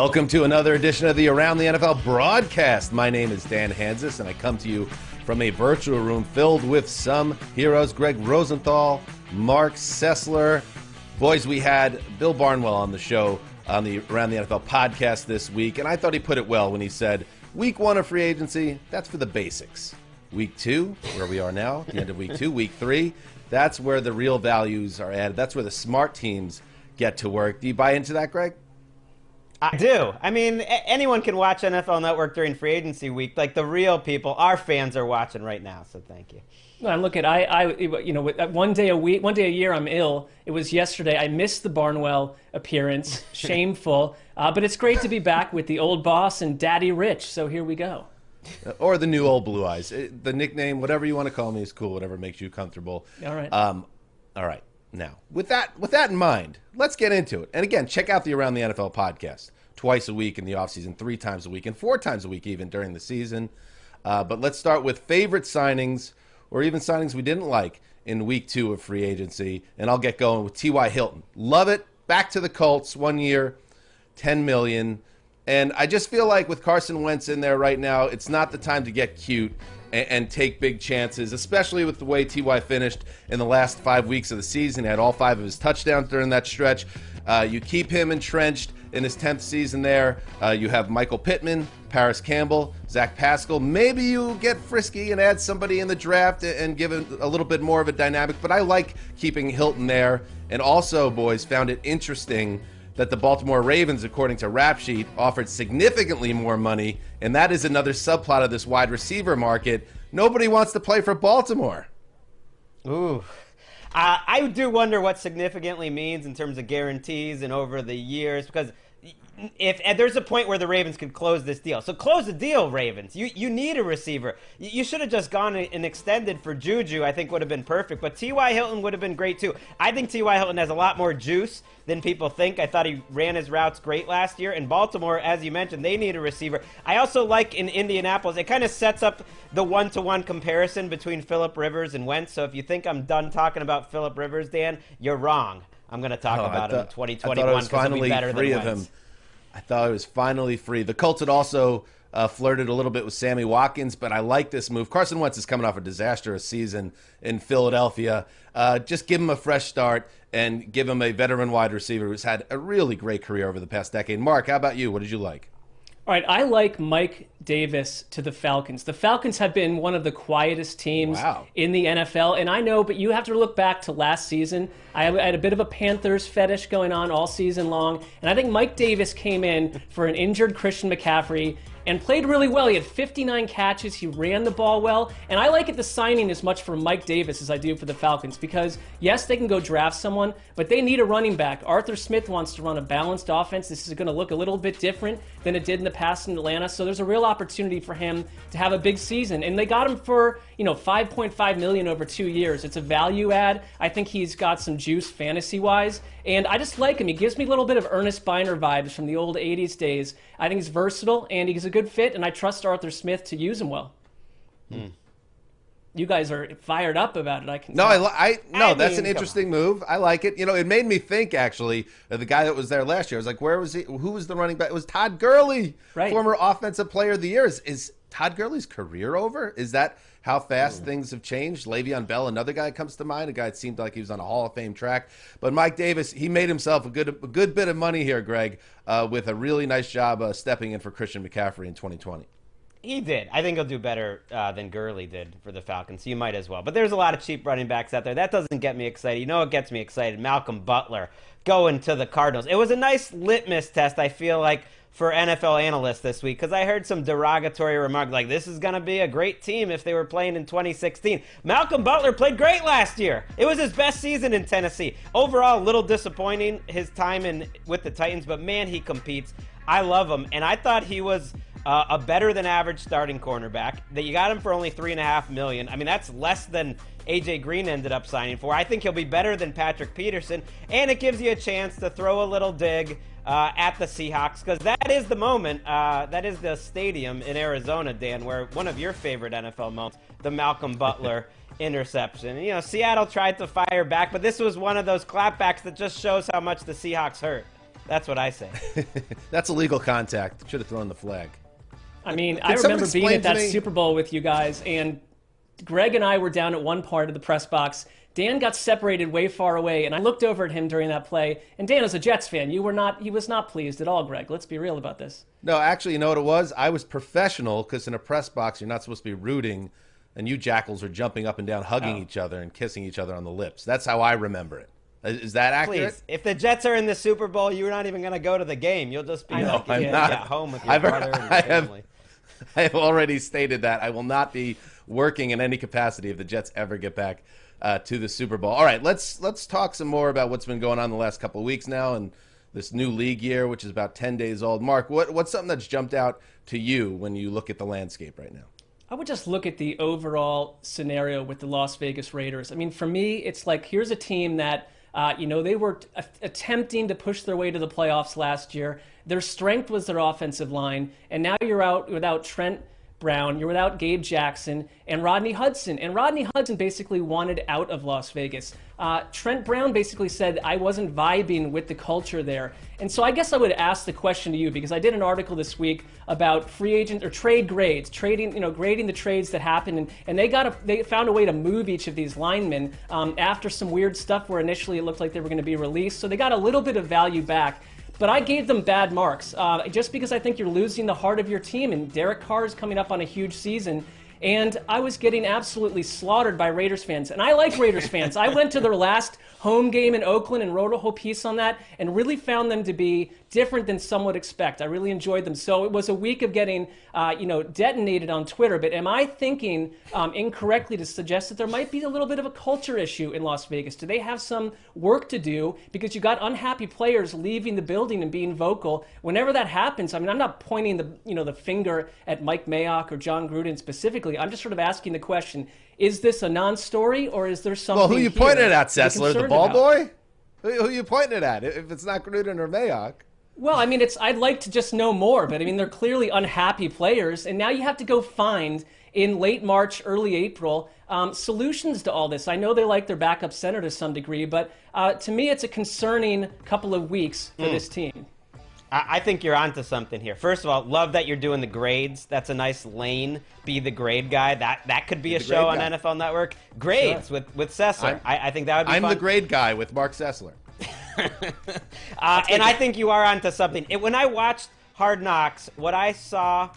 Welcome to another edition of the Around the NFL broadcast. My name is Dan Hansis, and I come to you from a virtual room filled with some heroes. Greg Rosenthal, Mark Sessler. Boys, we had Bill Barnwell on the show on the Around the NFL podcast this week, and I thought he put it well when he said, week one of free agency, that's for the basics. Week two, where we are now, the end of week two, week three, that's where the real values are added. That's where the smart teams get to work. Do you buy into that, Greg? I do. I mean, anyone can watch NFL Network during free agency week. Like the real people, our fans are watching right now. So thank you. No, and look at one day a week, one day a year I'm ill. It was yesterday. I missed the Barnwell appearance. Shameful. But it's great to be back with the old boss and Daddy Rich. So here we go. Or the new old Blue Eyes. The nickname, whatever you want to call me, is cool. Whatever makes you comfortable. All right. All right. Now, with that in mind, let's get into it. And again, check out the Around the NFL podcast twice a week in the offseason, 3 times a week, and 4 times a week even during the season. But let's start with favorite signings or even signings we didn't like in week 2 of free agency. And I'll get going with T.Y. Hilton. Love it. Back to the Colts, 1 year, $10 million. And I just feel like with Carson Wentz in there right now, it's not the time to get cute and take big chances, especially with the way T.Y. finished in the last 5 weeks of the season. He had all 5 of his touchdowns during that stretch. You keep him entrenched in his 10th season there. You have Michael Pittman, Paris Campbell, Zach Pascal. Maybe you get frisky and add somebody in the draft and give it a little bit more of a dynamic, but I like keeping Hilton there. And also, boys, found it interesting that the Baltimore Ravens, according to Rap Sheet, offered significantly more money, and that is another subplot of this wide receiver market. Nobody wants to play for Baltimore. Ooh. I do wonder what significantly means in terms of guarantees and over the years, because if there's a point where the Ravens could close this deal. So close the deal, Ravens. You need a receiver. You should have just gone and extended for Juju. I think would have been perfect. But T.Y. Hilton would have been great too. I think T.Y. Hilton has a lot more juice than people think. I thought he ran his routes great last year. And Baltimore, as you mentioned, they need a receiver. I also like in Indianapolis, it kind of sets up the one-to-one comparison between Phillip Rivers and Wentz. So if you think I'm done talking about Phillip Rivers, Dan, you're wrong. I'm going to talk about him in 2021 because he'll be better than Wentz. I thought it was finally free. The Colts had also flirted a little bit with Sammy Watkins, but I like this move. Carson Wentz is coming off a disastrous season in Philadelphia. Just give him a fresh start and give him a veteran wide receiver who's had a really great career over the past decade. Mark, how about you? What did you like? All right, I like Mike Davis to the Falcons. The Falcons have been one of the quietest teams in the NFL, and I know, but you have to look back to last season. I had a bit of a Panthers fetish going on all season long, and I think Mike Davis came in for an injured Christian McCaffrey and played really well. He had 59 catches. He ran the ball well. And I like it the signing as much for Mike Davis as I do for the Falcons because, yes, they can go draft someone, but they need a running back. Arthur Smith wants to run a balanced offense. This is going to look a little bit different than it did in the past in Atlanta. So there's a real opportunity for him to have a big season. And they got him for, $5.5 million over 2 years. It's a value add. I think he's got some juice fantasy-wise. And I just like him. He gives me a little bit of Ernest Biner vibes from the old 80s days. I think he's versatile, and he's a good fit, and I trust Arthur Smith to use him well. You guys are fired up about it. I can. No, that's an interesting move. I like it. It made me think actually of the guy that was there last year. I was like, where was he? Who was the running back? It was Todd Gurley, former Offensive Player of the Year. Is Todd Gurley's career over? Is that how fast things have changed? Le'Veon Bell, another guy comes to mind, a guy that seemed like he was on a Hall of Fame track. But Mike Davis, he made himself a good bit of money here, Greg, with a really nice job stepping in for Christian McCaffrey in 2020. He did. I think he'll do better than Gurley did for the Falcons. So you might as well. But there's a lot of cheap running backs out there. That doesn't get me excited. You know what gets me excited? Malcolm Butler going to the Cardinals. It was a nice litmus test, I feel like, for NFL analysts this week because I heard some derogatory remarks like this is going to be a great team if they were playing in 2016. Malcolm Butler played great last year. It was his best season in Tennessee. Overall, a little disappointing his time with the Titans, but man, he competes. I love him, and I thought he was a better than average starting cornerback. That you got him for only $3.5 million. I mean, that's less than AJ Green ended up signing for. I think he'll be better than Patrick Peterson, and it gives you a chance to throw a little dig at the Seahawks because that is the moment. That is the stadium in Arizona, Dan, where one of your favorite NFL moments, the Malcolm Butler interception. Seattle tried to fire back, but this was one of those clapbacks that just shows how much the Seahawks hurt. That's what I say. That's illegal contact. Should have thrown the flag. I mean, I remember being at that Super Bowl with you guys, and Greg and I were down at one part of the press box. Dan got separated way far away, and I looked over at him during that play. And Dan is a Jets fan. He was not pleased at all, Greg. Let's be real about this. No, actually, you know what it was? I was professional because in a press box, you're not supposed to be rooting, and you jackals are jumping up and down, hugging each other and kissing each other on the lips. That's how I remember it. Is that accurate? Please, if the Jets are in the Super Bowl, you're not even going to go to the game. You'll just be at home with your brother and your family. I have already stated that I will not be working in any capacity if the Jets ever get back to the Super Bowl. All right, let's talk some more about what's been going on the last couple of weeks now and this new league year, which is about 10 days old. Mark, what's something that's jumped out to you when you look at the landscape right now? I would just look at the overall scenario with the Las Vegas Raiders. I mean, for me, it's like here's a team that, they were attempting to push their way to the playoffs last year. Their strength was their offensive line, and now you're out without Trent Brown, you're without Gabe Jackson, and Rodney Hudson. And Rodney Hudson basically wanted out of Las Vegas. Trent Brown basically said, I wasn't vibing with the culture there. And so I guess I would ask the question to you, because I did an article this week about free agent or trade grades, grading the trades that happened, and they found a way to move each of these linemen after some weird stuff where initially it looked like they were going to be released. So they got a little bit of value back. But I gave them bad marks just because I think you're losing the heart of your team, and Derek Carr is coming up on a huge season. And I was getting absolutely slaughtered by Raiders fans. And I like Raiders fans. I went to their last home game in Oakland and wrote a whole piece on that and really found them to be different than some would expect. I really enjoyed them. So it was a week of getting, detonated on Twitter. But am I thinking incorrectly to suggest that there might be a little bit of a culture issue in Las Vegas? Do they have some work to do? Because you got unhappy players leaving the building and being vocal. Whenever that happens, I mean, I'm not pointing the finger at Mike Mayock or John Gruden specifically. I'm just sort of asking the question, is this a non-story or is there something? Well, who you pointing it at, Sessler? The ball about? boy? Who you pointing it at if it's not Gruden or Mayock? Well, I mean, I'd like to just know more, but I mean, they're clearly unhappy players, and now you have to go find in late March, early April, solutions to all this. I know they like their backup center to some degree, but to me, it's a concerning couple of weeks for this team. I think you're onto something here. First of all, love that you're doing the grades. That's a nice lane. Be the grade guy. That could be a show on NFL Network. Grades Sure. with Sessler. I think that would be I'm fun. the grade guy with Mark Sessler. And I think you are onto something. When I watched Hard Knocks, what I saw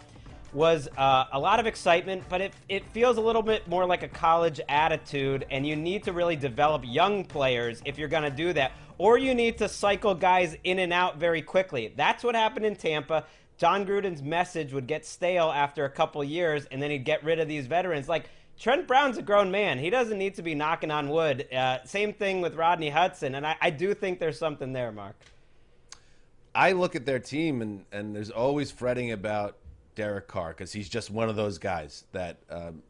was a lot of excitement, but it feels a little bit more like a college attitude, and you need to really develop young players if you're going to do that, or you need to cycle guys in and out very quickly. That's what happened in Tampa. John Gruden's message would get stale after a couple years, and then he'd get rid of these veterans. Like, Trent Brown's a grown man. He doesn't need to be knocking on wood. Same thing with Rodney Hudson, and I do think there's something there, Mark. I look at their team, and there's always fretting about Derek Carr because he's just one of those guys that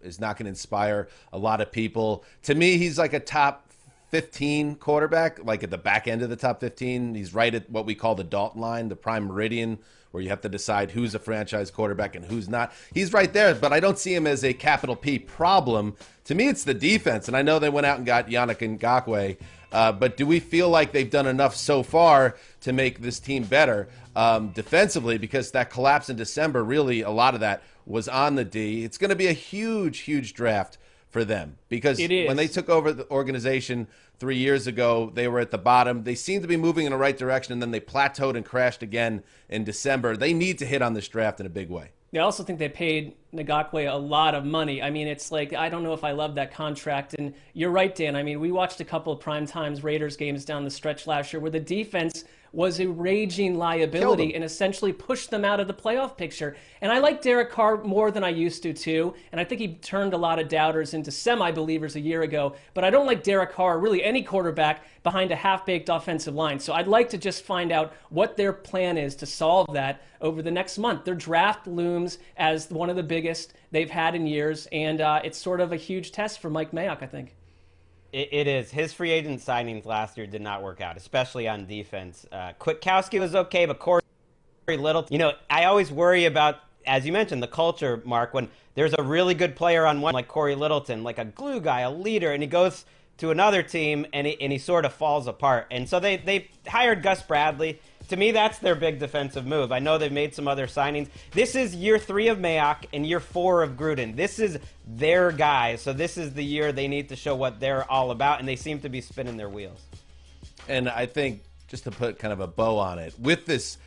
is not going to inspire a lot of people. To me, he's like a top 15 quarterback, like at the back end of the top 15. He's right at what we call the Dalton line, the prime meridian, where you have to decide who's a franchise quarterback and who's not. He's right there, but I don't see him as a capital P problem. To me, it's the defense, and I know they went out and got Yannick Ngakoue, but do we feel like they've done enough so far to make this team better defensively? Because that collapse in December, really a lot of that was on the D. It's going to be a huge, huge draft for them because when they took over the organization 3 years ago, they were at the bottom. They seemed to be moving in the right direction, and then they plateaued and crashed again in December. They need to hit on this draft in a big way. I also think they paid Ngakoue a lot of money. I mean, it's like, I don't know if I love that contract. And you're right, Dan. I mean, we watched a couple of primetime Raiders games down the stretch last year where the defense was a raging liability and essentially pushed them out of the playoff picture. And I like Derek Carr more than I used to, too. And I think he turned a lot of doubters into semi-believers a year ago. But I don't like Derek Carr, really any quarterback, behind a half-baked offensive line. So I'd like to just find out what their plan is to solve that over the next month. Their draft looms as one of the biggest they've had in years. And it's sort of a huge test for Mike Mayock, I think. It is. His free agent signings last year did not work out, especially on defense. Kwiatkowski was okay, but Corey Little. I always worry about, as you mentioned, the culture, Mark, when there's a really good player on one, like Corey Littleton, like a glue guy, a leader, and he goes to another team and he sort of falls apart. And so they hired Gus Bradley. To me, that's their big defensive move. I know they've made some other signings. This is year 3 of Mayock and year 4 of Gruden. This is their guys. So this is the year they need to show what they're all about, and they seem to be spinning their wheels. And I think, just to put kind of a bow on it, with this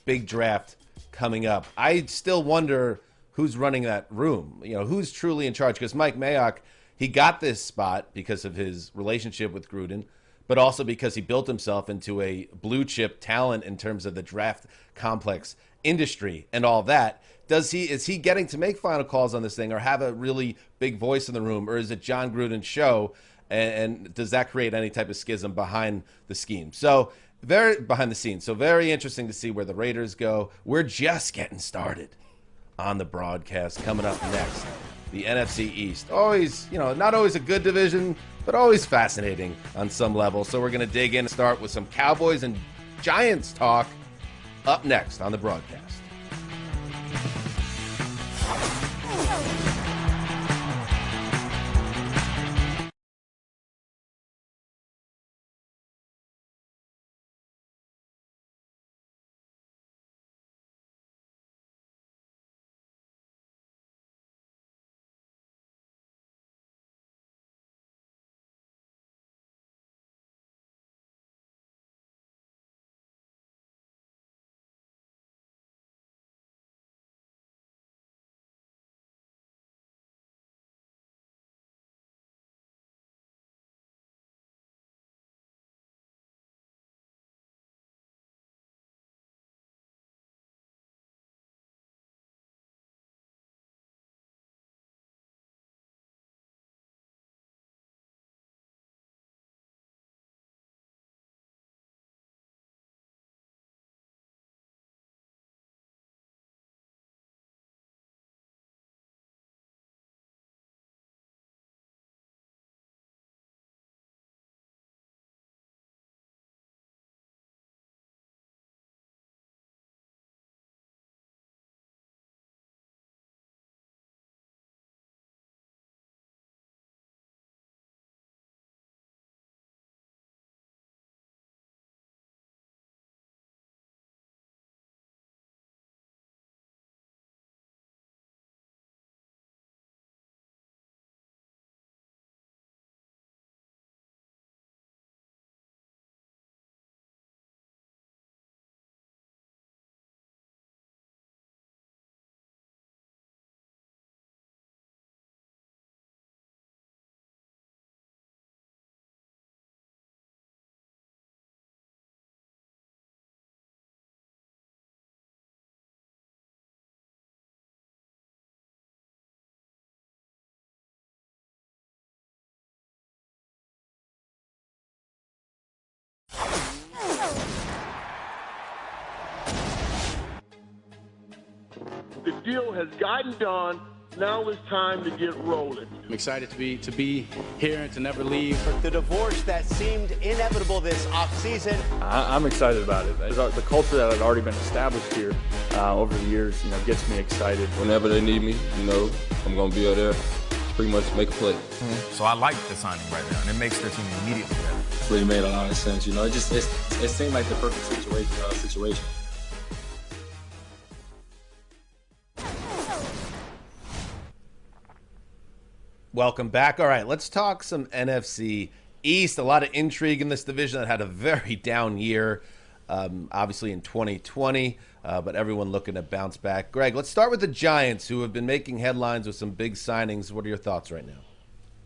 big draft coming up, I still wonder who's running that room. Who's truly in charge? Because Mike Mayock, he got this spot because of his relationship with Gruden. but also because he built himself into a blue chip talent in terms of the draft complex industry and all that. Is he getting to make final calls on this thing, or have a really big voice in the room, or is it John Gruden's show? And does that create any type of schism behind the scheme? So behind the scenes. So very interesting to see where the Raiders go. We're just getting started on the broadcast. Coming up next, the NFC East. Always, not always a good division, but always fascinating on some level. So we're going to dig in and start with some Cowboys and Giants talk up next on the broadcast. The deal has gotten done. Now it's time to get rolling. I'm excited to be here and to never leave. The divorce that seemed inevitable this offseason. I'm excited about it. The culture that had already been established here over the years, gets me excited. Whenever they need me, I'm going to be out there, pretty much make a play. So I like the signing right now, and it makes their team immediately better. It really made a lot of sense. It seemed like the perfect situation. Welcome back. All right, let's talk some NFC East. A lot of intrigue in this division that had a very down year, obviously in 2020, but everyone looking to bounce back. Greg, let's start with the Giants, who have been making headlines with some big signings. What are your thoughts right now?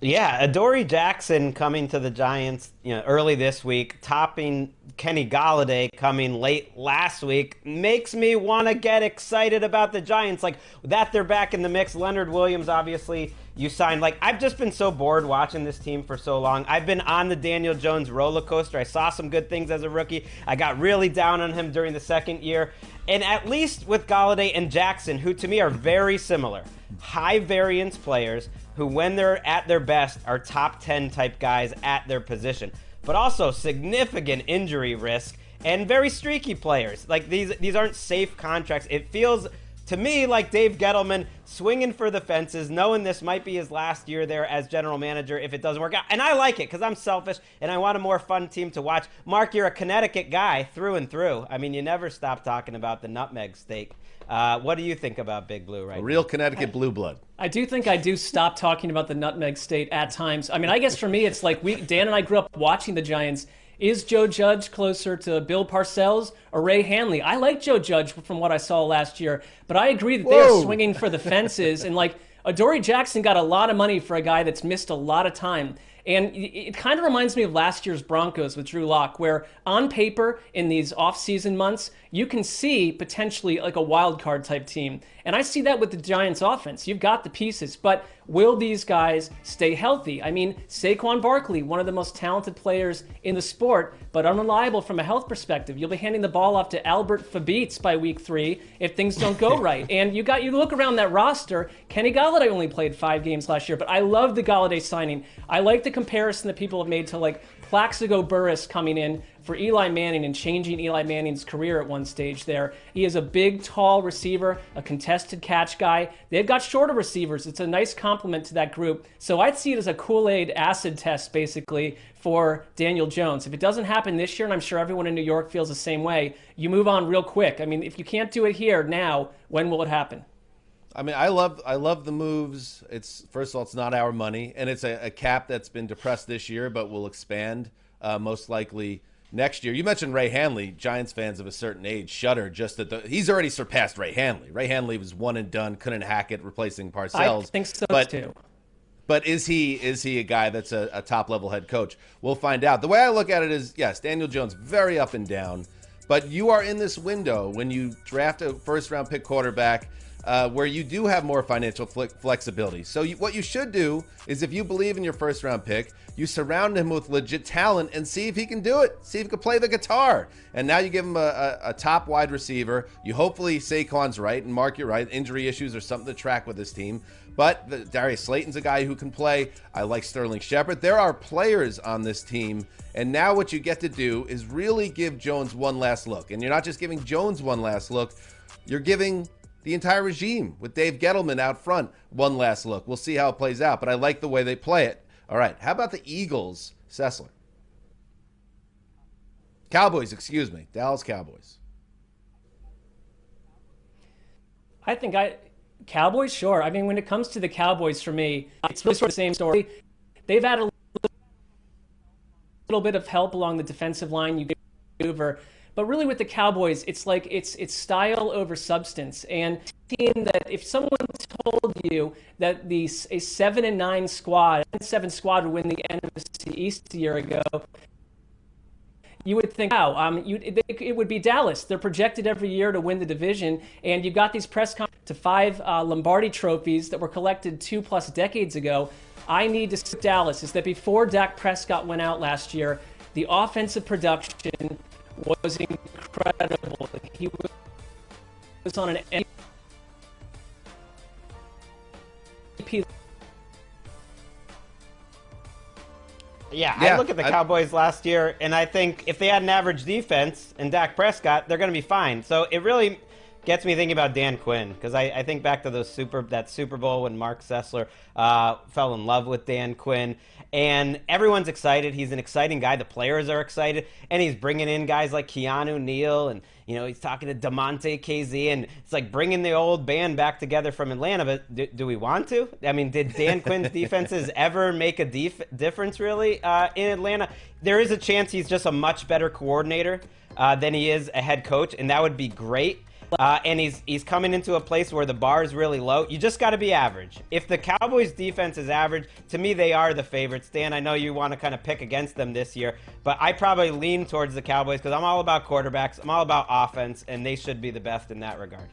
Yeah, Adoree Jackson coming to the Giants, early this week, topping Kenny Golladay coming late last week, makes me want to get excited about the Giants. Like, that they're back in the mix. Leonard Williams, obviously, you signed. Like, I've just been so bored watching this team for so long. I've been on the Daniel Jones roller coaster. I saw some good things as a rookie. I got really down on him during the second year. And at least with Golladay and Jackson, who to me are very similar, high variance players who, when they're at their best, are top 10 type guys at their position, but also significant injury risk and very streaky players. Like, these aren't safe contracts. It feels to me like Dave Gettleman swinging for the fences, knowing this might be his last year there as general manager if it doesn't work out. And I like it because I'm selfish and I want a more fun team to watch. Mark, you're a Connecticut guy through and through. I mean, you never stop talking about the nutmeg steak. What do you think about Big Blue right now? A real Connecticut blue blood. I do think I do stop talking about the nutmeg state at times. I mean, I guess for me, it's like Dan and I grew up watching the Giants. Is Joe Judge closer to Bill Parcells or Ray Hanley? I like Joe Judge from what I saw last year, but I agree that they are swinging for the fences. And like, Adoree Jackson got a lot of money for a guy that's missed a lot of time. And it kind of reminds me of last year's Broncos with Drew Lock, where on paper in these off-season months, you can see potentially like a wild card type team. And I see that with the Giants offense. You've got the pieces, but will these guys stay healthy? I mean, Saquon Barkley, one of the most talented players in the sport, but unreliable from a health perspective. You'll be handing the ball off to Albert Fabeets by week 3 if things don't go right. And you look around that roster, Kenny Golladay only played 5 games last year, but I love the Golladay signing. I like the comparison that people have made to like Plaxico Burress coming in for Eli Manning and changing Eli Manning's career at one stage there. He is a big, tall receiver, a contested catch guy. They've got shorter receivers. It's a nice compliment to that group. So I'd see it as a Kool-Aid acid test, basically, for Daniel Jones. If it doesn't happen this year, and I'm sure everyone in New York feels the same way, you move on real quick. I mean, if you can't do it here now, when will it happen? I mean, I love the moves. It's first of all, it's not our money, and it's a cap that's been depressed this year, but will expand most likely next year. You mentioned Ray Handley. Giants fans of a certain age shudder just that he's already surpassed Ray Handley. Ray Handley was one and done, couldn't hack it, replacing Parcells. I think so too. But is he a guy that's a top level head coach? We'll find out. The way I look at it is, yes, Daniel Jones very up and down, but you are in this window when you draft a first round pick quarterback. Where you do have more financial flexibility. So what you should do is, if you believe in your first round pick, you surround him with legit talent and see if he can do it. See if he can play the guitar. And now you give him a top wide receiver. You hopefully Saquon's right, and Mark, you're right. Injury issues are something to track with this team. But Darius Slayton's a guy who can play. I like Sterling Shepard. There are players on this team. And now what you get to do is really give Jones one last look. And you're not just giving Jones one last look. You're giving the entire regime with Dave Gettleman out front one last look. We'll see how it plays out, but I like the way they play it. All right, how about the Eagles, Sessler? Cowboys, excuse me, Dallas Cowboys. Cowboys, sure. I mean, when it comes to the Cowboys, for me, it's really sort of the same story. They've had a little bit of help along the defensive line. You over. But really with the Cowboys, it's like it's style over substance. And team that if someone told you that a 7-9 squad, 7 squad would win the NFC East a year ago, you would think, wow, it would be Dallas. They're projected every year to win the division, and you've got these press conferences to 5 Lombardi trophies that were collected 2+ decades ago. I need to say Dallas is that before Dak Prescott went out last year, the offensive production was incredible. He was on an MVP. Yeah, I look at the Cowboys last year, and I think if they had an average defense and Dak Prescott, they're going to be fine. So it really gets me thinking about Dan Quinn, because I think back to that Super Bowl when Mark Sessler fell in love with Dan Quinn. And everyone's excited. He's an exciting guy. The players are excited. And he's bringing in guys like Keanu Neal. And, he's talking to DeMonte KZ. And it's like bringing the old band back together from Atlanta. But do we want to? I mean, did Dan Quinn's defenses ever make a difference, really, in Atlanta? There is a chance he's just a much better coordinator than he is a head coach. And that would be great. And he's coming into a place where the bar is really low. You just got to be average. If the Cowboys' defense is average, to me, they are the favorites. Dan, I know you want to kind of pick against them this year, but I probably lean towards the Cowboys because I'm all about quarterbacks. I'm all about offense, and they should be the best in that regard.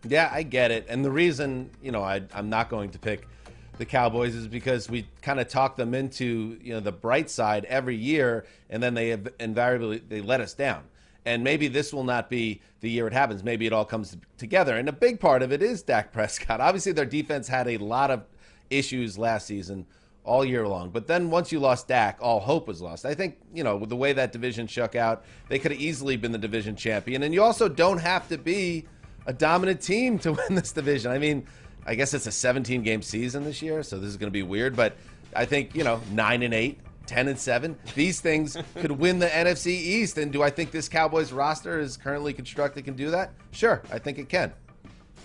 Yeah, I get it. And the reason, I'm not going to pick the Cowboys is because we kind of talk them into, the bright side every year, and then they invariably let us down. And maybe this will not be the year it happens. Maybe it all comes together. And a big part of it is Dak Prescott. Obviously, their defense had a lot of issues last season all year long. But then once you lost Dak, all hope was lost. I think, with the way that division shook out, they could have easily been the division champion. And you also don't have to be a dominant team to win this division. I mean, I guess it's a 17-game season this year, so this is going to be weird. But I think, 9-8. 10-7. These things could win the NFC East. And do I think this Cowboys roster is currently constructed can do that? Sure, I think it can.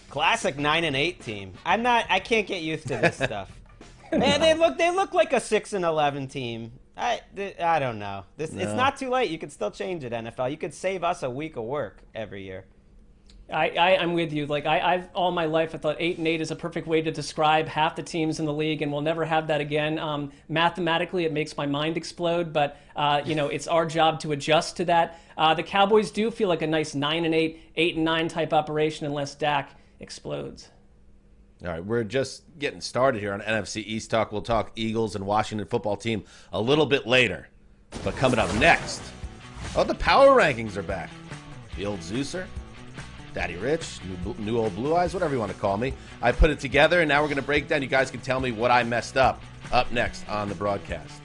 Classic 9-8 team. I can't get used to this stuff. Man, they look like a 6-11 team. I don't know. It's not too late. You could still change it, NFL. You could save us a week of work every year. I'm with you. Like I've all my life I thought 8-8 is a perfect way to describe half the teams in the league, and we'll never have that again. Mathematically, it makes my mind explode, but it's our job to adjust to that. The Cowboys do feel like a nice 9-8, 8-9 type operation unless Dak explodes. All right, we're just getting started here on NFC East Talk. We'll talk Eagles and Washington football team a little bit later. But coming up next, the power rankings are back. The old Zeuser, Daddy Rich, new old Blue Eyes, whatever you want to call me. I put it together, and now we're going to break down. You guys can tell me what I messed up next on the broadcast.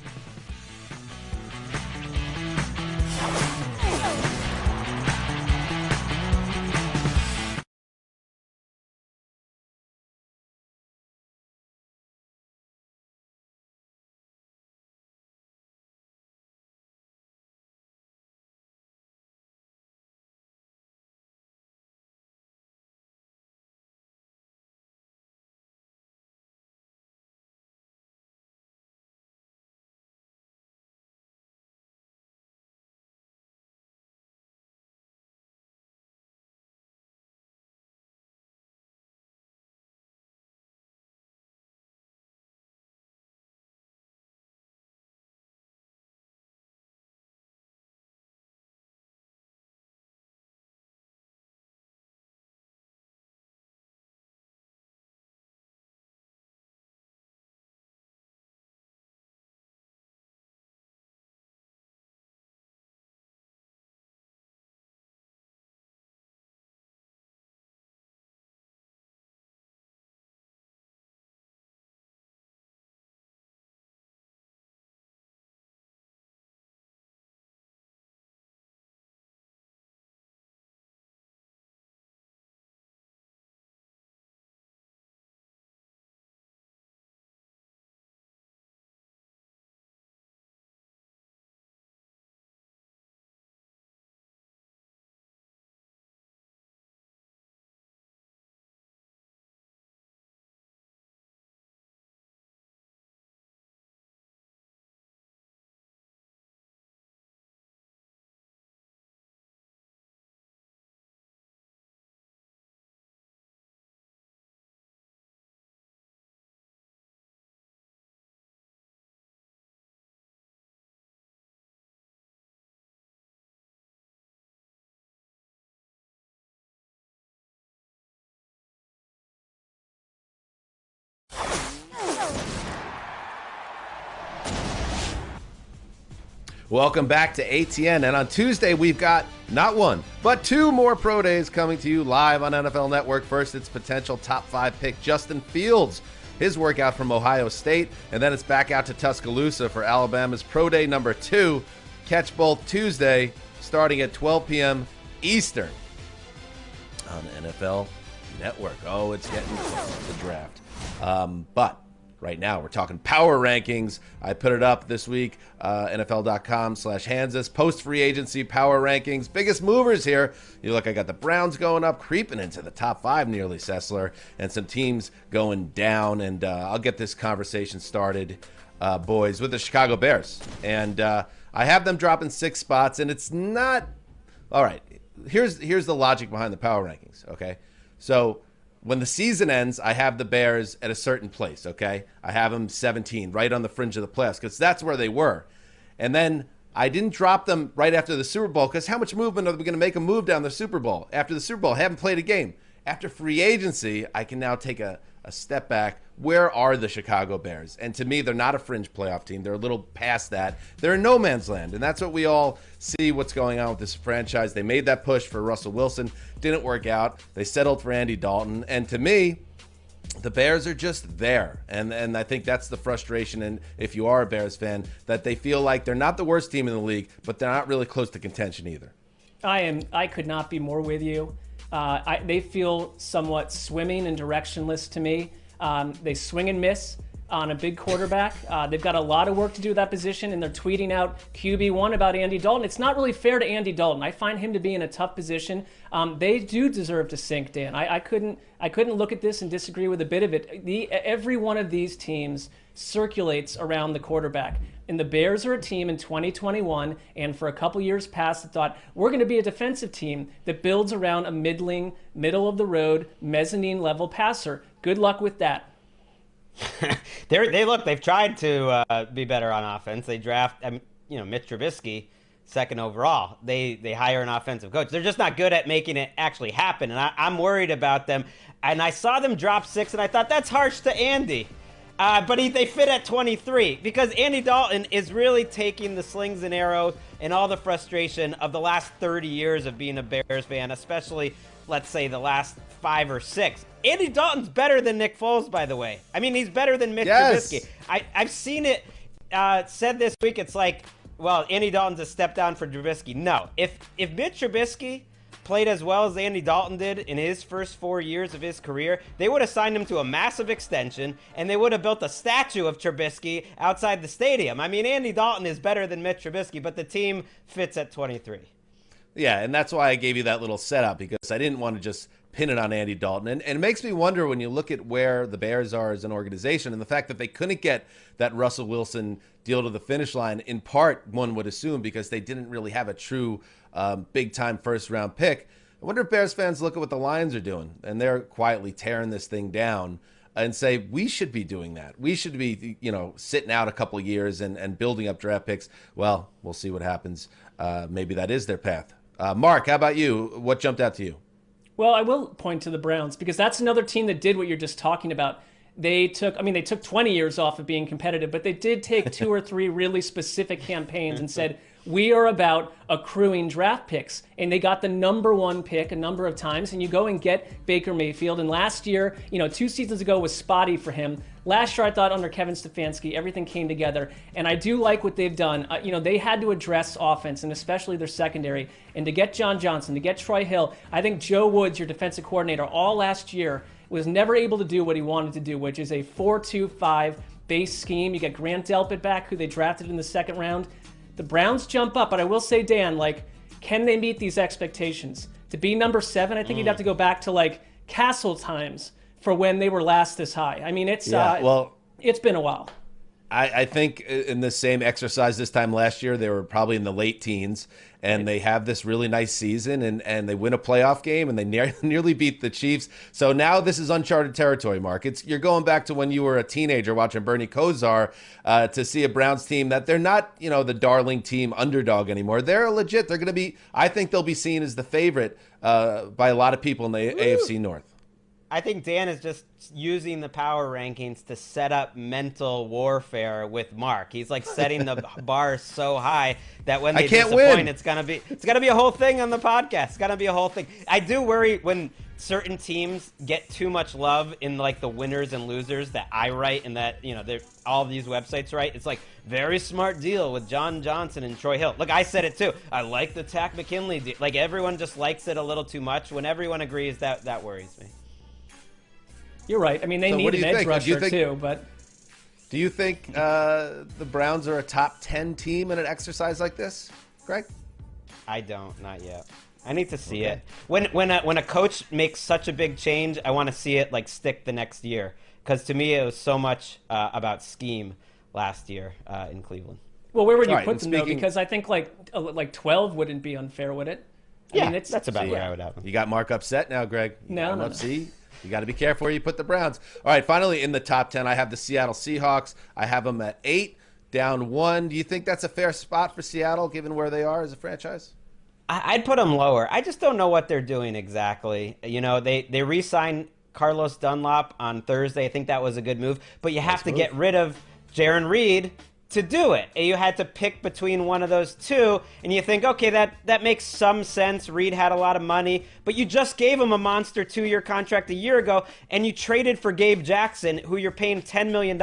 Welcome back to ATN, and on Tuesday we've got not one, but two more pro days coming to you live on NFL Network. First, it's potential top 5 pick Justin Fields, his workout from Ohio State, and then it's back out to Tuscaloosa for Alabama's pro day number 2. Catch both Tuesday, starting at 12 p.m. Eastern on NFL Network. Oh, it's getting close to the draft. But right now, we're talking power rankings. I put it up this week, NFL.com/Hansis. Post-free agency power rankings. Biggest movers here. You look, I got the Browns going up, creeping into the top 5 nearly, Sessler, and some teams going down. And I'll get this conversation started, boys, with the Chicago Bears. And I have them dropping 6 spots, and it's not... All right, here's the logic behind the power rankings, okay? So when the season ends, I have the Bears at a certain place, okay? I have them 17, right on the fringe of the playoffs, because that's where they were. And then I didn't drop them right after the Super Bowl, because how much movement are we going to make them move down the Super Bowl? After the Super Bowl, I haven't played a game. After free agency, I can now take a step back. Where are the Chicago Bears? And to me, they're not a fringe playoff team. They're a little past that. They're in no man's land, and that's what we all see what's going on with this franchise. They made that push for Russell Wilson. Didn't work out. They settled for Andy Dalton. And to me, the Bears are just there. And I think that's the frustration, and if you are a Bears fan, that they feel like they're not the worst team in the league, but they're not really close to contention either. I could not be more with you. They feel somewhat swimming and directionless to me. They swing and miss. on a big quarterback. They've got a lot of work to do with that position, and they're tweeting out QB1 about Andy Dalton. It's not really fair to Andy Dalton. I find him to be in a tough position. They do deserve to sink, Dan. I couldn't look at this and disagree with a bit of it. Every one of these teams circulates around the quarterback. And the Bears are a team in 2021 and for a couple years past that thought, we're going to be a defensive team that builds around a middle-of-the-road, mezzanine-level passer. Good luck with that. They've tried to be better on offense. They draft, Mitch Trubisky, second overall. They hire an offensive coach. They're just not good at making it actually happen, and I'm worried about them. And I saw them drop 6, and I thought, that's harsh to Andy. But they fit at 23 because Andy Dalton is really taking the slings and arrows and all the frustration of the last 30 years of being a Bears fan, especially, let's say, the last 5 or 6. Andy Dalton's better than Nick Foles, by the way. I mean, he's better than Mitch Trubisky. I've seen it said this week. It's like, well, Andy Dalton's a step down for Trubisky. No. If Mitch Trubisky played as well as Andy Dalton did in his first 4 years of his career, they would have signed him to a massive extension, and they would have built a statue of Trubisky outside the stadium. I mean, Andy Dalton is better than Mitch Trubisky, but the team fits at 23. Yeah, and that's why I gave you that little setup, because I didn't want to just pin it on Andy Dalton. And it makes me wonder when you look at where the Bears are as an organization and the fact that they couldn't get that Russell Wilson deal to the finish line, in part, one would assume, because they didn't really have a true big-time first-round pick. I wonder if Bears fans look at what the Lions are doing, and they're quietly tearing this thing down, and say, we should be doing that. We should be, sitting out a couple of years and building up draft picks. Well, we'll see what happens. Maybe that is their path. Mark, how about you? What jumped out to you? Well, I will point to the Browns because that's another team that did what you're just talking about. They took 20 years off of being competitive, but they did take 2 or 3 really specific campaigns and said, we are about accruing draft picks. And they got the number 1 pick a number of times, and you go and get Baker Mayfield. And last year, 2 seasons ago was spotty for him. Last year, I thought under Kevin Stefanski, everything came together. And I do like what they've done. They had to address offense, and especially their secondary. And to get John Johnson, to get Troy Hill, I think Joe Woods, your defensive coordinator, all last year was never able to do what he wanted to do, which is a 4-2-5 base scheme. You get Grant Delpit back, who they drafted in the second round. The Browns jump up, but I will say, Dan, can they meet these expectations? To be number 7, I think you'd have to go back to Castle times for when they were last this high. I mean, it's been a while. I think in the same exercise this time last year, they were probably in the late teens, and they have this really nice season, and they win a playoff game, and they nearly beat the Chiefs. So now this is uncharted territory, Mark. You're going back to when you were a teenager watching Bernie Kosar to see a Browns team that they're not, the darling team underdog anymore. They're legit. They're going to be, I think they'll be seen as the favorite by a lot of people in the AFC North. I think Dan is just using the power rankings to set up mental warfare with Mark. He's setting the bar so high that when they disappoint, it's gonna be a whole thing on the podcast. It's gonna be a whole thing. I do worry when certain teams get too much love in the winners and losers that I write and that all these websites write. It's very smart deal with John Johnson and Troy Hill. Look, I said it too. I like the Tack McKinley deal. Everyone just likes it a little too much. When everyone agrees, that worries me. You're right. I mean, they need an edge rusher too, but... Do you think the Browns are a top 10 team in an exercise like this, Greg? I don't. Not yet. I need to see it. When a coach makes such a big change, I want to see it stick the next year. Because to me, it was so much about scheme last year in Cleveland. Well, where would you put them, though? Because I think 12 wouldn't be unfair, would it? I mean, that's about where I would have them. You got Mark upset now, Greg. No. See? You got to be careful where you put the Browns. All right, finally in the top 10, I have the Seattle Seahawks. I have them at 8, down 1. Do you think that's a fair spot for Seattle, given where they are as a franchise? I'd put them lower. I just don't know what they're doing exactly. They re-signed Carlos Dunlap on Thursday. I think that was a good move. But you have to get rid of Jaron Reed to do it. And you had to pick between one of those two, and you think, okay, that makes some sense. Reed had a lot of money, but you just gave him a monster 2-year contract a year ago, and you traded for Gabe Jackson, who you're paying $10 million,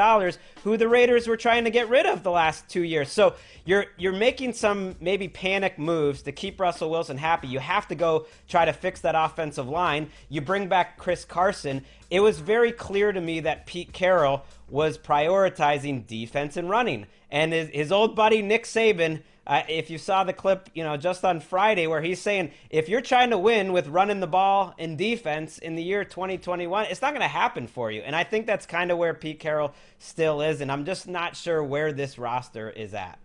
who the Raiders were trying to get rid of the last 2 years. So you're making some maybe panic moves to keep Russell Wilson happy. You have to go try to fix that offensive line. You bring back Chris Carson. It was very clear to me that Pete Carroll was prioritizing defense and running. And his old buddy Nick Saban, if you saw the clip, just on Friday, where he's saying, if you're trying to win with running the ball in defense in the year 2021, it's not going to happen for you. And I think that's kind of where Pete Carroll still is. And I'm just not sure where this roster is at.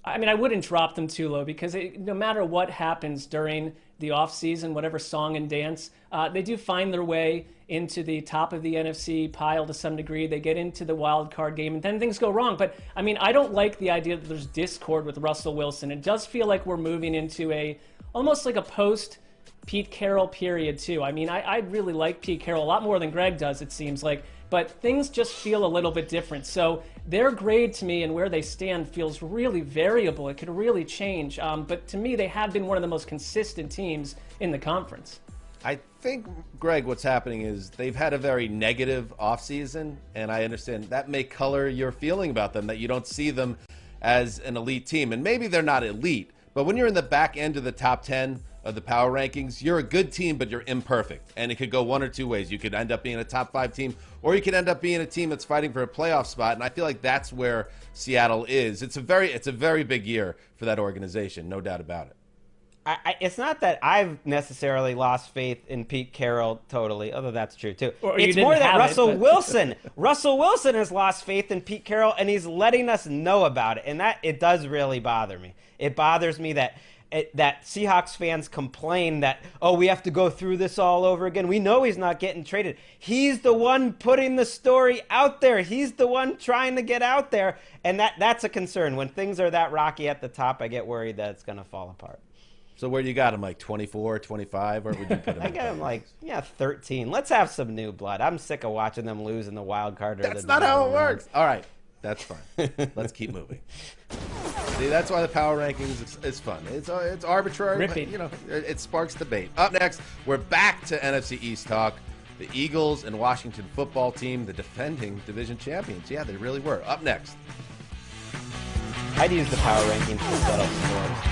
I mean, I wouldn't drop them too low because no matter what happens during the offseason, whatever song and dance, they do find their way into the top of the NFC pile to some degree. They get into the wild card game, and then things go wrong. But, I mean, I don't like the idea that there's discord with Russell Wilson. It does feel like we're moving into almost like a post-Pete Carroll period, too. I mean, I really like Pete Carroll a lot more than Greg does, it seems like. But things just feel a little bit different. So their grade to me and where they stand feels really variable. It could really change. But to me, they have been one of the most consistent teams in the conference. I think, Greg, what's happening is they've had a very negative offseason, and I understand that may color your feeling about them, that you don't see them as an elite team. And maybe they're not elite, but when you're in the back end of the top 10 of the power rankings, you're a good team, but you're imperfect. And it could go one or two ways. You could end up being a top 5 team, or you could end up being a team that's fighting for a playoff spot. And I feel like that's where Seattle is. It's a very big year for that organization, no doubt about it. It's not that I've necessarily lost faith in Pete Carroll totally, although that's true too. It's more that Russell Wilson has lost faith in Pete Carroll, and he's letting us know about it. And that it does really bother me. It bothers me that Seahawks fans complain that, oh, we have to go through this all over again. We know he's not getting traded. He's the one putting the story out there. He's the one trying to get out there. And that's a concern. When things are that rocky at the top, I get worried that it's going to fall apart. So where do you got him, like 24, 25? Or would you put him? I got him like, 13. Let's have some new blood. I'm sick of watching them lose in the wild card. That's not how it works. All right. That's fine. Let's keep moving. See, that's why the power rankings is fun. It's arbitrary, but, it sparks debate. Up next, we're back to NFC East talk. The Eagles and Washington football team, the defending division champions. Yeah, they really were. Up next. I'd use the power rankings to settle scores.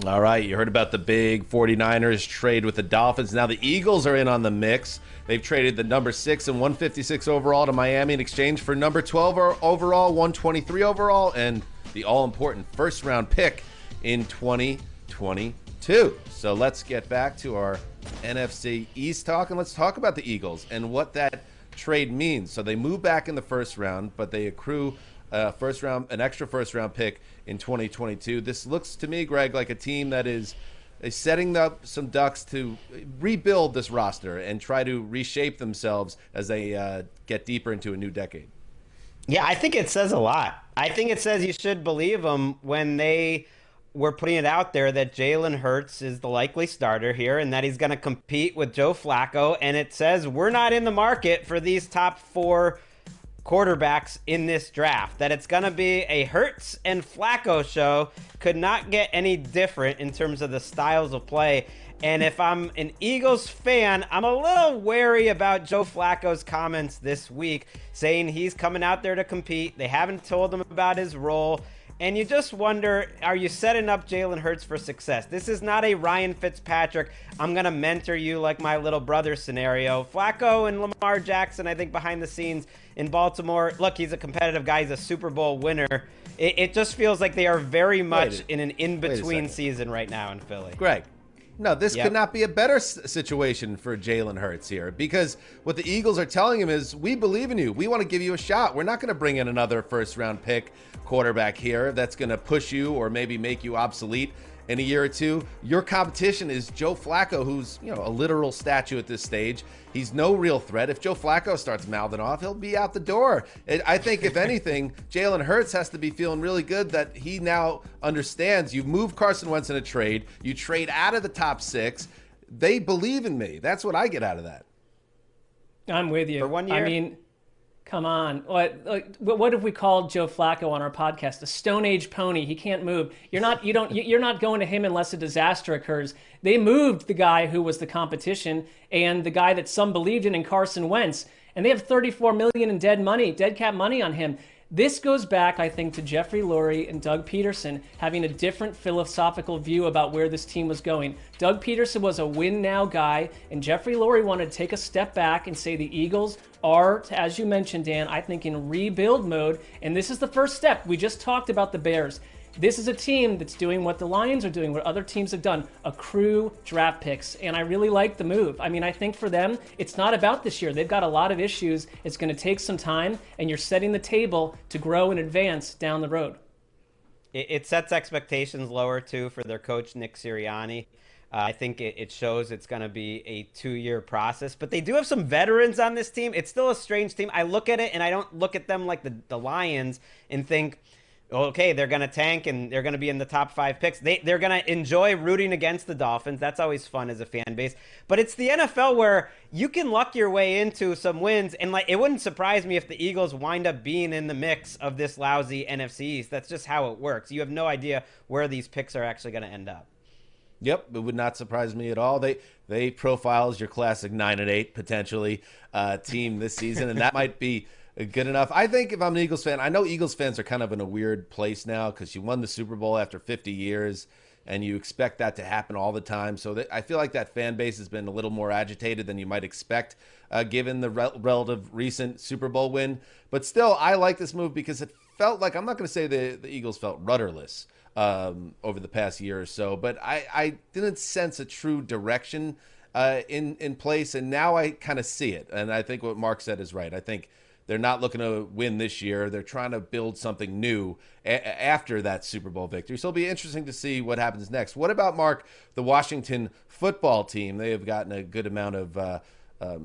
All right, you heard about the big 49ers trade with the Dolphins. Now the Eagles are in on the mix. They've traded the number 6 and 156 overall to Miami in exchange for number 12 overall, 123 overall, and the all-important first-round pick in 2022. So let's get back to our NFC East talk, and let's talk about the Eagles and what that trade means. So they move back in the first round, but they accrue an extra first-round pick in 2022. This looks to me, Greg, like a team that is setting up some ducks to rebuild this roster and try to reshape themselves as they get deeper into a new decade. Yeah, I think it says a lot. I think it says you should believe them when they were putting it out there that Jalen Hurts is the likely starter here and that he's going to compete with Joe Flacco. And it says we're not in the market for these top 4 quarterbacks in this draft, that it's going to be a Hurts and Flacco show. Could not get any different in terms of the styles of play. And if I'm an Eagles fan, I'm a little wary about Joe Flacco's comments this week saying he's coming out there to compete. They haven't told him about his role. And you just wonder, are you setting up Jalen Hurts for success? This is not a Ryan Fitzpatrick, I'm going to mentor you like my little brother scenario. Flacco and Lamar Jackson, I think behind the scenes in Baltimore, look, he's a competitive guy. He's a Super Bowl winner. It just feels like they are very much in an in-between season right now in Philly. Greg, no, this could not be a better situation for Jalen Hurts here, because what the Eagles are telling him is, we believe in you. We want to give you a shot. We're not going to bring in another first-round pick quarterback here that's going to push you or maybe make you obsolete in a year or two. Your competition is Joe Flacco, who's, a literal statue at this stage. He's no real threat. If Joe Flacco starts mouthing off, he'll be out the door. I think, if anything, Jalen Hurts has to be feeling really good that he now understands you've moved Carson Wentz in a trade. You trade out of the top 6. They believe in me. That's what I get out of that. I'm with you. For 1 year? I mean, come on. What if we called Joe Flacco on our podcast a Stone Age pony? He can't move. You're not going to him unless a disaster occurs. They moved the guy who was the competition and the guy that some believed in Carson Wentz, and they have $34 million in dead cap money on him. This goes back, I think, to Jeffrey Lurie and Doug Peterson having a different philosophical view about where this team was going. Doug Peterson was a win-now guy, and Jeffrey Lurie wanted to take a step back and say the Eagles are, as you mentioned, Dan, I think in rebuild mode, and this is the first step. We just talked about the Bears. This is a team that's doing what the Lions are doing, what other teams have done, accrue draft picks, and I really like the move. I mean, I think for them, it's not about this year. They've got a lot of issues. It's going to take some time, and you're setting the table to grow and advance down the road. It sets expectations lower, too, for their coach, Nick Sirianni. I think it shows it's going to be a 2-year process. But they do have some veterans on this team. It's still a strange team. I look at it, and I don't look at them like the Lions and think, okay, they're going to tank and they're going to be in the top 5 picks. They're going to enjoy rooting against the Dolphins. That's always fun as a fan base. But it's the NFL where you can luck your way into some wins. And it wouldn't surprise me if the Eagles wind up being in the mix of this lousy NFC East. That's just how it works. You have no idea where these picks are actually going to end up. Yep, it would not surprise me at all. They profile as your classic 9-8 potentially team this season, and that might be good enough. I think if I'm an Eagles fan, I know Eagles fans are kind of in a weird place now because you won the Super Bowl after 50 years, and you expect that to happen all the time. So I feel like that fan base has been a little more agitated than you might expect given the relative recent Super Bowl win. But still, I like this move because it felt like, I'm not going to say the Eagles felt rudderless over the past year or so, but I didn't sense a true direction in place, and now I kind of see it. And I think what Mark said is right. I think they're not looking to win this year. They're trying to build something new after that Super Bowl victory. So it'll be interesting to see what happens next. What about, Mark, the Washington football team? They have gotten a good amount of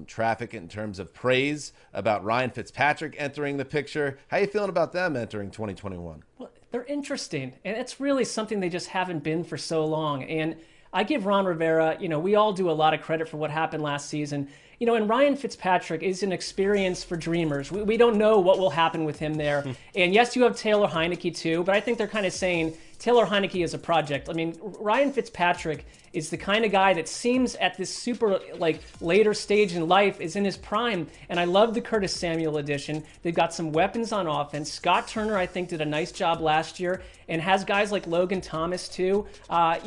traffic in terms of praise about Ryan Fitzpatrick entering the picture. How are you feeling about them entering 2021? Well, they're interesting, and it's really something they just haven't been for so long. And I give Ron Rivera, we all do a lot of credit for what happened last season. And Ryan Fitzpatrick is an experience for dreamers. We don't know what will happen with him there. And yes, you have Taylor Heineke too, but I think they're kind of saying Taylor Heineke is a project. I mean, Ryan Fitzpatrick is the kind of guy that seems at this super like later stage in life is in his prime. And I love the Curtis Samuel addition. They've got some weapons on offense. Scott Turner, I think, did a nice job last year and has guys like Logan Thomas too. They're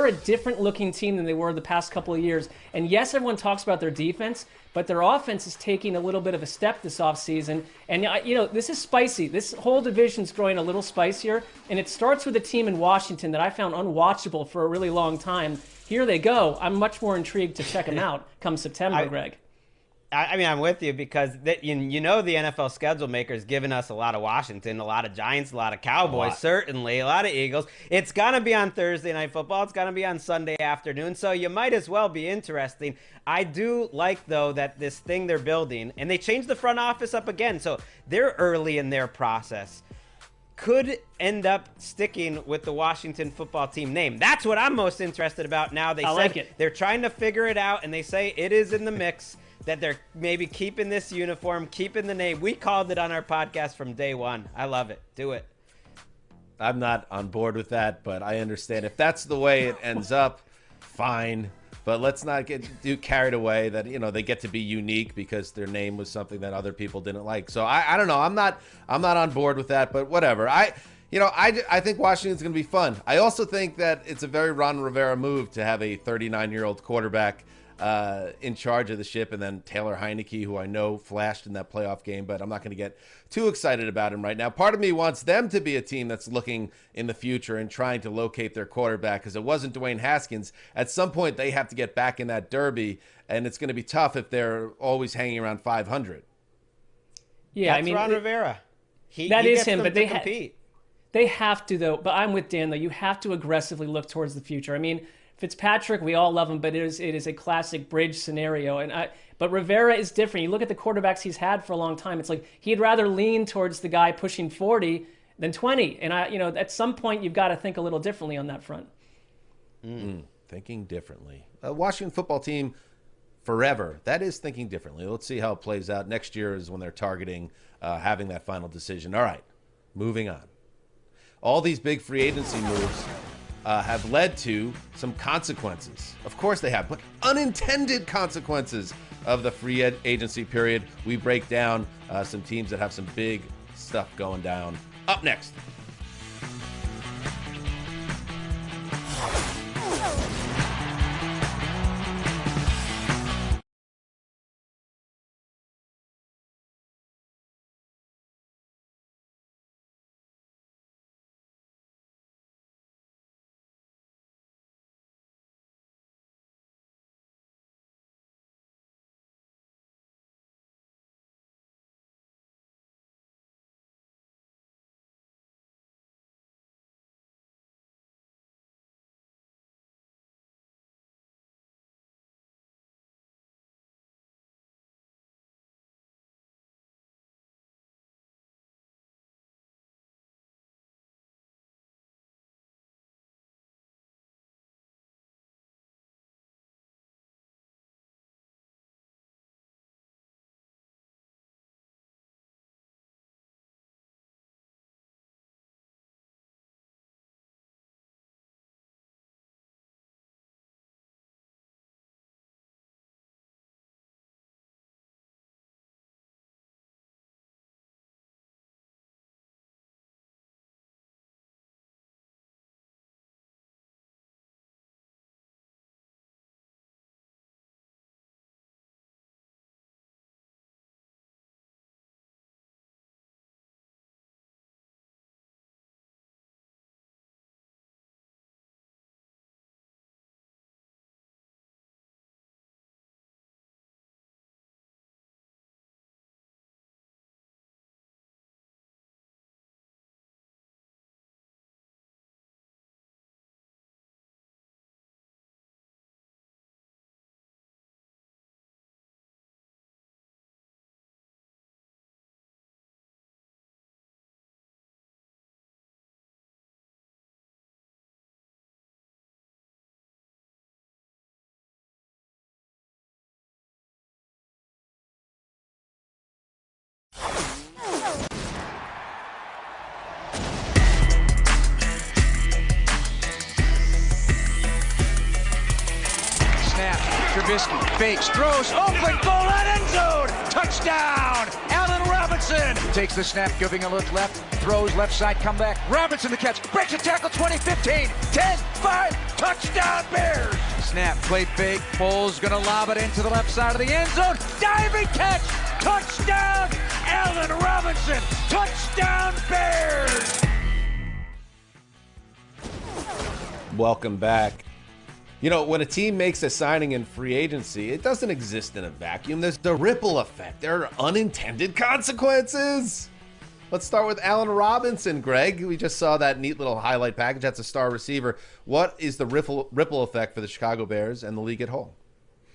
a different looking team than they were the past couple of years. And yes, everyone talks about their defense, but their offense is taking a little bit of a step this offseason. And, this is spicy. This whole division's growing a little spicier. And it starts with a team in Washington that I found unwatchable for a really long time. Here they go. I'm much more intrigued to check them out come September, Greg. I mean, I'm with you because the NFL schedule maker's given us a lot of Washington, a lot of Giants, a lot of Cowboys, certainly, a lot of Eagles. It's going to be on Thursday Night Football. It's going to be on Sunday afternoon, so you might as well be interesting. I do like, though, that this thing they're building, and they changed the front office up again, so they're early in their process, could end up sticking with the Washington football team name. That's what I'm most interested about now. They said they're trying to figure it out, and they say it is in the mix. That they're maybe keeping this uniform, keeping the name. We called it on our podcast from day one. I love it. Do it. I'm not on board with that, but I understand. If that's the way it ends up, fine. But let's not get too carried away that, they get to be unique because their name was something that other people didn't like. So I don't know. I'm not on board with that, but whatever. I think Washington's going to be fun. I also think that it's a very Ron Rivera move to have a 39-year-old quarterback in charge of the ship, and then Taylor Heineke, who I know flashed in that playoff game, but I'm not going to get too excited about him right now. Part of me wants them to be a team that's looking in the future and trying to locate their quarterback, because it wasn't Dwayne Haskins. At some point, they have to get back in that derby, and it's going to be tough if they're always hanging around 500. Yeah, that's Ron Rivera. That is him, but they compete. They have to, though. But I'm with Dan, though. You have to aggressively look towards the future. I mean, Fitzpatrick, we all love him, but it is a classic bridge scenario. But Rivera is different. You look at the quarterbacks he's had for a long time. It's like he'd rather lean towards the guy pushing 40 than 20. And at some point, you've got to think a little differently on that front. Thinking differently. Washington football team forever. That is thinking differently. Let's see how it plays out. Next year is when they're targeting having that final decision. All right, moving on. All these big free agency moves have led to some consequences. Of course they have, but unintended consequences of the free agency period. We break down some teams that have some big stuff going down. Up next. snap. Trubisky fakes, throws, open, goal line, end zone. Touchdown. Allen Robinson takes the snap, giving a look left, throws left side, come back. Robinson the catch, breaks a tackle, 20-15, 10-5, touchdown Bears. Snap, play fake, Foles gonna lob it into the left side of the end zone. Diving catch, touchdown Allen Robinson, touchdown Bears. Welcome back. You know, when a team makes a signing in free agency, it doesn't exist in a vacuum. There's the ripple effect. There are unintended consequences. Let's start with Allen Robinson, Greg. We just saw that neat little highlight package. That's a star receiver. What is the ripple effect for the Chicago Bears and the league at whole?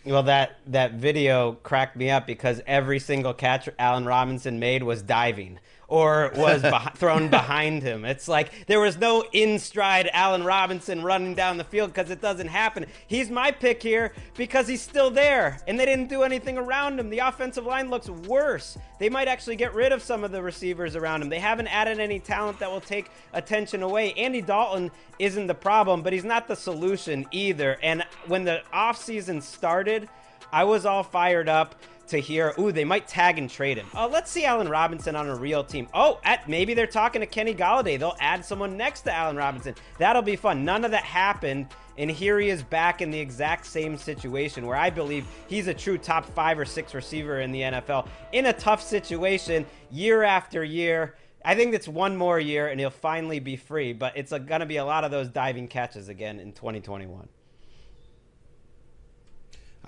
Well, that video cracked me up because every single catch Allen Robinson made was diving or was thrown behind him. It's like there was no in-stride Allen Robinson running down the field because it doesn't happen. He's my pick here because he's still there, and they didn't do anything around him. The offensive line looks worse. They might actually get rid of some of the receivers around him. They haven't added any talent that will take attention away. Andy Dalton isn't the problem, but he's not the solution either. And when the offseason started, I was all fired up to hear, ooh, they might tag and trade him. Oh, let's see Allen Robinson on a real team. Oh, maybe they're talking to Kenny Golladay. They'll add someone next to Allen Robinson. That'll be fun. None of that happened, and here he is back in the exact same situation where I believe he's a true top 5 or 6 receiver in the NFL in a tough situation year after year. I think it's one more year, and he'll finally be free, but it's going to be a lot of those diving catches again in 2021.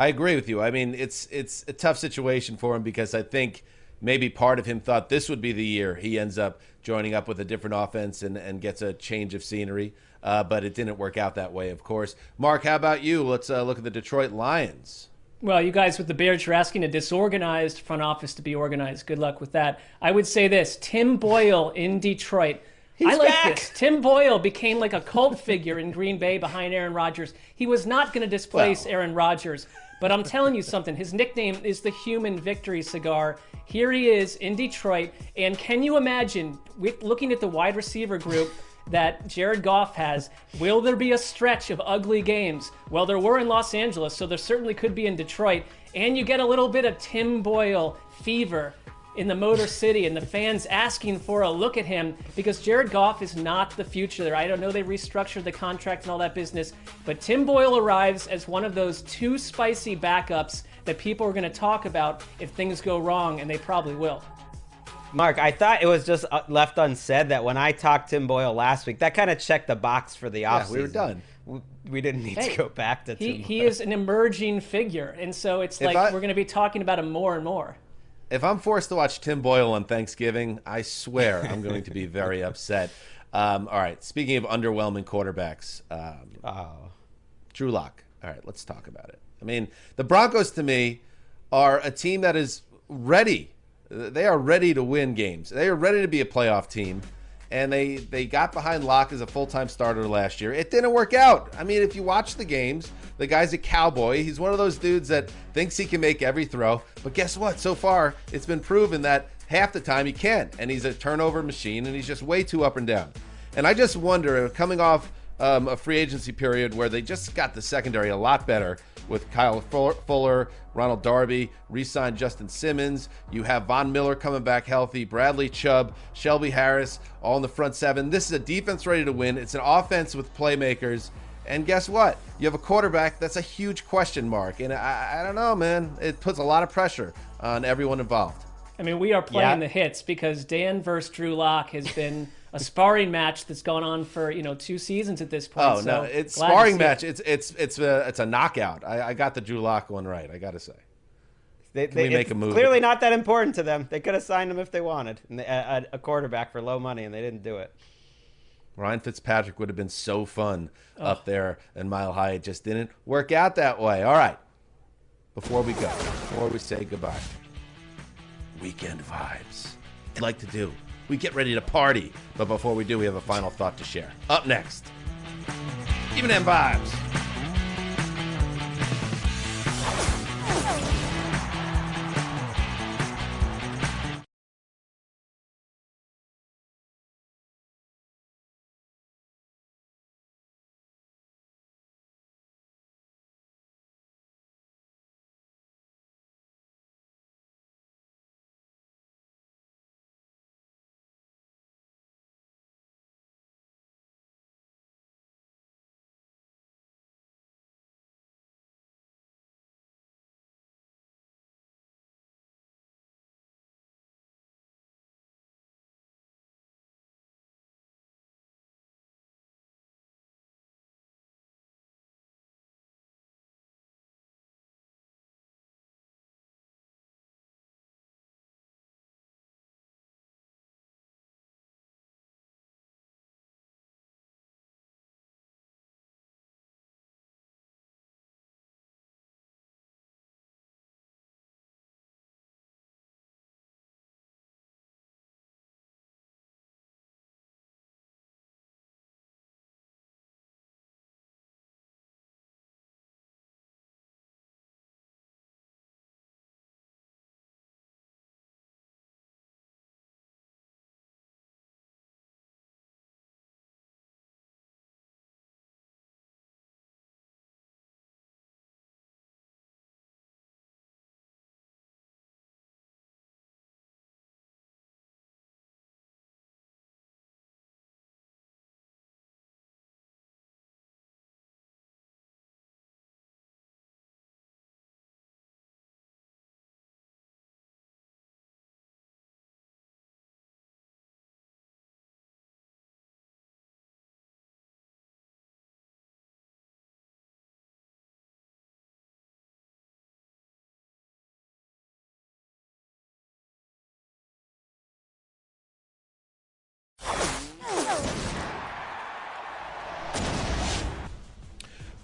I agree with you. I mean, it's a tough situation for him because I think maybe part of him thought this would be the year he ends up joining up with a different offense and gets a change of scenery. But it didn't work out that way, of course. Mark, how about you? Let's look at the Detroit Lions. Well, you guys with the Bears, you're asking a disorganized front office to be organized. Good luck with that. I would say this, Tim Boyle in Detroit. I like this. Tim Boyle became like a cult figure in Green Bay behind Aaron Rodgers. He was not going to displace Aaron Rodgers. But I'm telling you something. His nickname is the Human Victory Cigar. Here he is in Detroit. And can you imagine, looking at the wide receiver group that Jared Goff has, will there be a stretch of ugly games? Well, there were in Los Angeles, so there certainly could be in Detroit. And you get a little bit of Tim Boyle fever in the Motor City and the fans asking for a look at him because Jared Goff is not the future there. I don't know they restructured the contract and all that business, but Tim Boyle arrives as one of those 2 spicy backups that people are going to talk about if things go wrong, and they probably will. Mark, I thought it was just left unsaid that when I talked Tim Boyle last week, that kind of checked the box for the offseason. We were done. We didn't need to go back to Tim Boyle. He is an emerging figure, and so it's like we're going to be talking about him more and more. If I'm forced to watch Tim Boyle on Thanksgiving, I swear I'm going to be very upset. All right, speaking of underwhelming quarterbacks, Drew Lock. All right, let's talk about it. I mean, the Broncos to me are a team that is ready. They are ready to win games. They are ready to be a playoff team. And they got behind Locke as a full-time starter last year. It didn't work out. I mean, if you watch the games, the guy's a cowboy. He's one of those dudes that thinks he can make every throw. But guess what? So far, it's been proven that half the time he can't. And he's a turnover machine, and he's just way too up and down. And I just wonder, coming off a free agency period where they just got the secondary a lot better with Kyle Fuller, Ronald Darby, re-signed Justin Simmons. You have Von Miller coming back healthy, Bradley Chubb, Shelby Harris, all in the front 7. This is a defense ready to win. It's an offense with playmakers. And guess what? You have a quarterback that's a huge question mark. And I don't know, man. It puts a lot of pressure on everyone involved. I mean, we are playing the hits because Dan versus Drew Lock has been a sparring match that's gone on for 2 seasons at this point. Oh, so no, it's sparring match. It's a knockout. I got the Drew Lock one right. I got to say. Can we make a move? Clearly not that important to them. They could have signed him if they wanted a quarterback for low money, and they didn't do it. Ryan Fitzpatrick would have been so fun up there in Mile High. It just didn't work out that way. All right. Before we say goodbye, weekend vibes. What we like to do. We get ready to party. But before we do, we have a final thought to share. Up next, Even Them Vibes.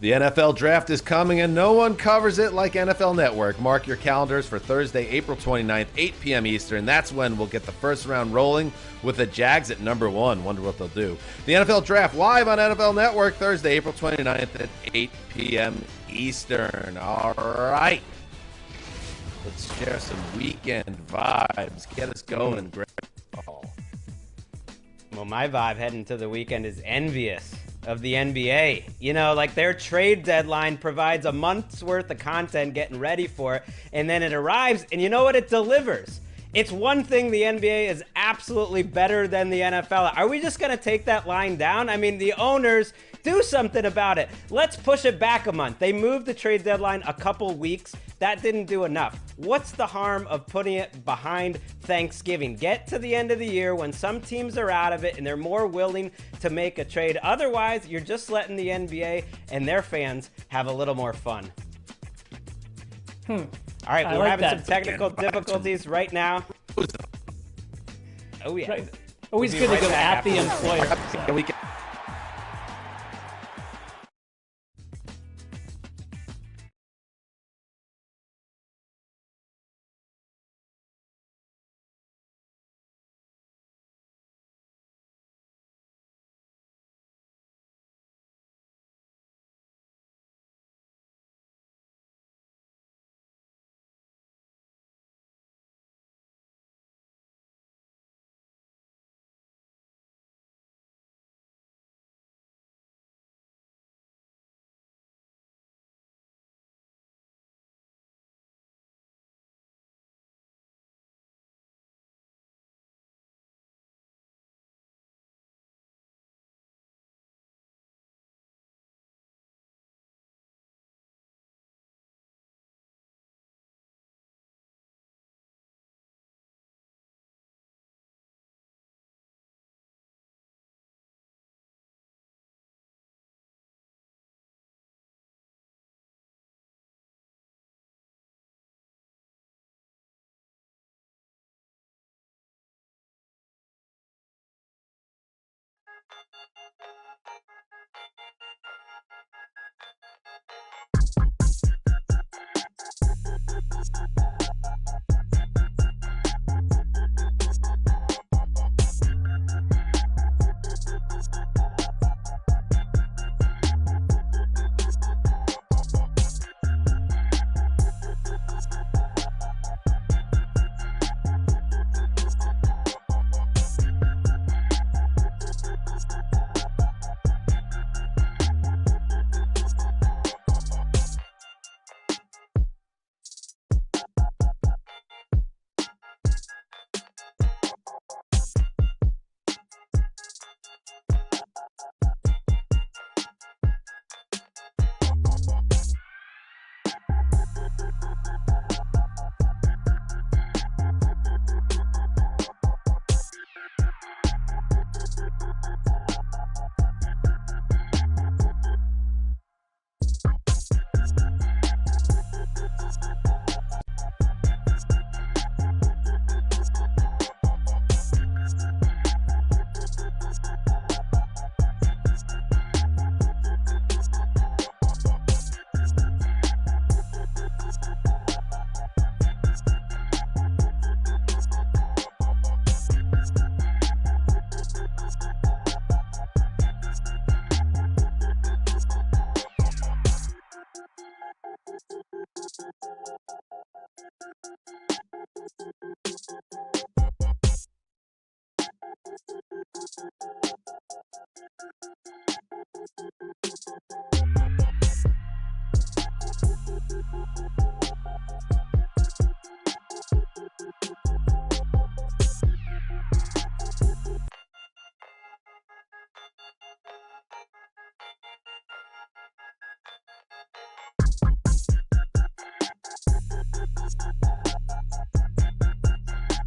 The NFL Draft is coming, and no one covers it like NFL Network. Mark your calendars for Thursday, April 29th, 8 p.m. Eastern. That's when we'll get the first round rolling with the Jags at number 1. Wonder what they'll do. The NFL Draft live on NFL Network Thursday, April 29th at 8 p.m. Eastern. All right. Let's share some weekend vibes. Get us going, Greg. Well, my vibe heading to the weekend is envious of the NBA. You know, like their trade deadline provides a month's worth of content getting ready for it, and then it arrives, and you know what? It delivers. It's one thing the NBA is absolutely better than the NFL. Are we just going to take that line down? I mean, the owners, do something about it. Let's push it back a month. They moved the trade deadline a couple weeks. That didn't do enough. What's the harm of putting it behind Thanksgiving? Get to the end of the year when some teams are out of it and they're more willing to make a trade. Otherwise, you're just letting the NBA and their fans have a little more fun. All right, we're having some technical difficulties right now. Oh, yeah. Right. Always good to go at the employer.